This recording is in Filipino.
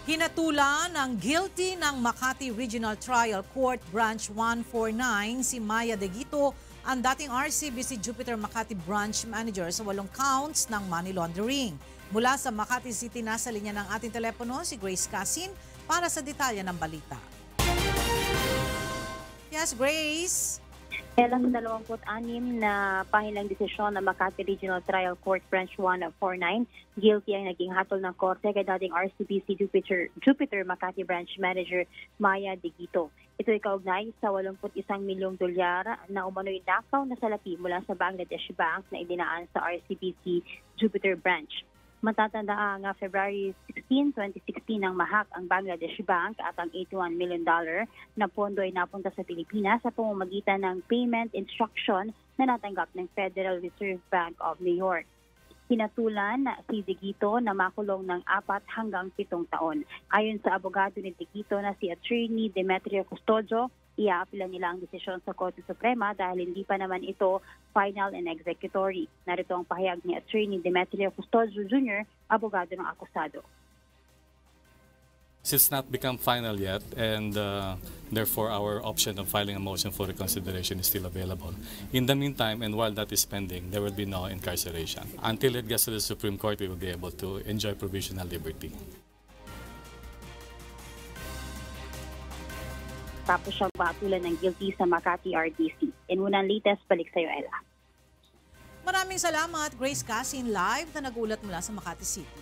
Hinatulan ng guilty ng Makati Regional Trial Court Branch 149 si Maya De Guito, ang dating RCBC Jupiter Makati Branch Manager sa 8 counts ng money laundering. Mula sa Makati City, nasa linya ng ating telepono si Grace Casin para sa detalye ng balita. Yes, Grace. Kailang 26 na pahilang desisyon ng Makati Regional Trial Court Branch 149, guilty ang naging hatol ng korte kay dating RCBC Jupiter Makati Branch Manager Maya De Guito. Ito ay kaugnay sa 81 milyong dolyar na umano'y nakaw na salapi mula sa Bangladesh Bank na idinaan sa RCBC Jupiter Branch. Matatandaan nga February 16, 2016 nang mahak ang Bangladesh Bank at ang $81 million na pondo ay napunta sa Pilipinas sa pamamagitan ng payment instruction na natanggap ng Federal Reserve Bank of New York. Hinatulan si De Guito na makulong ng 4 hanggang 7 taon. Ayon sa abogado ni De Guito na si Attorney Demetrio Custodio, iaapila nila ang desisyon sa Korte Suprema dahil hindi pa naman ito final and executory. Narito ang pahayag ni Attorney Demetrio Custodio Jr., abogado ng akusado. It's not become final yet, and therefore our option of filing a motion for reconsideration is still available. In the meantime, and while that is pending, there will be no incarceration. Until it gets to the Supreme Court, we will be able to enjoy provisional liberty. Tapos siyang batulan ng guilty sa Makati RDC. In unang latest, balik sa iyo, Ella. Maraming salamat, Grace Casin, live na nagulat mula sa Makati City.